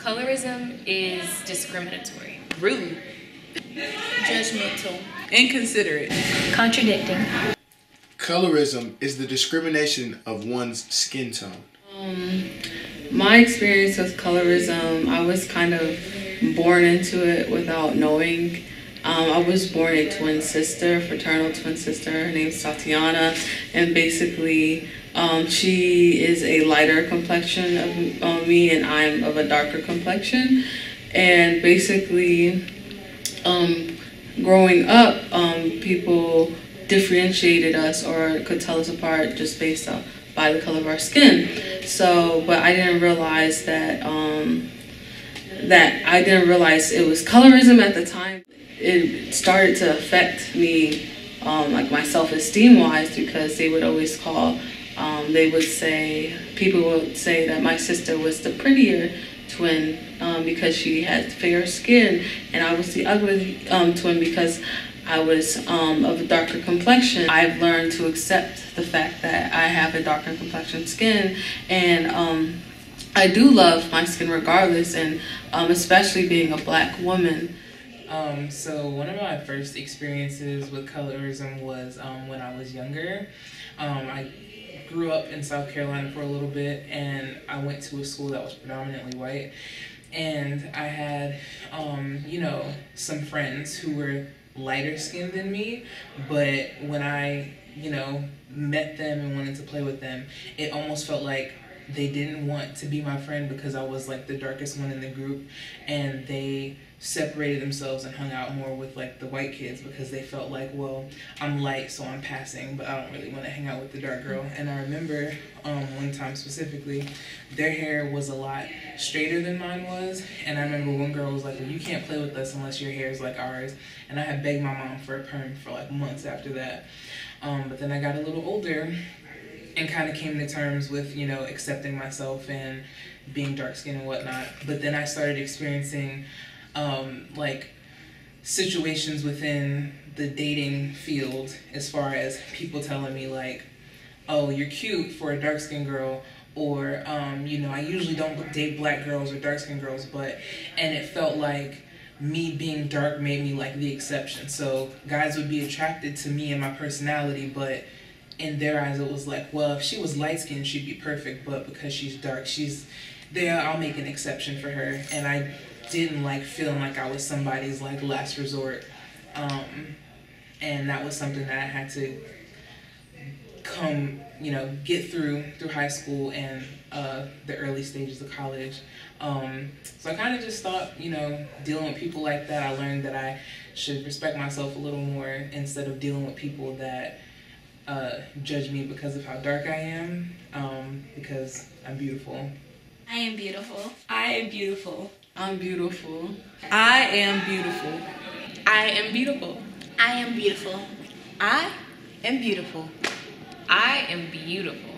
Colorism is discriminatory. Rude. Judgmental. Inconsiderate. Contradicting. Colorism is the discrimination of one's skin tone. My experience with colorism, I was kind of born into it without knowing. I was born a twin sister, fraternal twin sister. Her name's Tatiana, and basically she is a lighter complexion of me, and I'm of a darker complexion. And basically, growing up, people differentiated us or could tell us apart just based on by the color of our skin. So, but I didn't realize that it was colorism at the time. It started to affect me, like my self-esteem wise, because they would always call, people would say that my sister was the prettier twin because she had fair skin, and I was the ugly twin because I was of a darker complexion. I've learned to accept the fact that I have a darker complexion skin, and I do love my skin regardless, and especially being a black woman. So one of my first experiences with colorism was when I was younger. I grew up in South Carolina for a little bit, and I went to a school that was predominantly white. And I had, you know, some friends who were lighter skinned than me, but when I, you know, met them and wanted to play with them, it almost felt like they didn't want to be my friend because I was like the darkest one in the group, and they separated themselves and hung out more with like the white kids because they felt like, well, I'm light so I'm passing, but I don't really want to hang out with the dark girl. And I remember one time specifically, their hair was a lot straighter than mine was, and I remember one girl was like, well, you can't play with us unless your hair is like ours. And I had begged my mom for a perm for like months after that. But then I got a little older and kind of came to terms with, you know, accepting myself and being dark skinned and whatnot. But then I started experiencing like situations within the dating field as far as people telling me like, oh, you're cute for a dark skinned girl, or you know, I usually don't date black girls or dark skinned girls, and it felt like me being dark made me like the exception. So guys would be attracted to me and my personality, but in their eyes it was like, well, if she was light skinned she'd be perfect, but because she's dark, she's there, I'll make an exception for her. And I didn't like feeling like I was somebody's like last resort, and that was something that I had to get through high school and the early stages of college. So I kind of just stopped, you know, dealing with people like that. I learned that I should respect myself a little more instead of dealing with people that judge me because of how dark I am, because I'm beautiful. I am beautiful. I am beautiful. I'm beautiful. I am beautiful. I am beautiful. I am beautiful. I am beautiful. I am beautiful.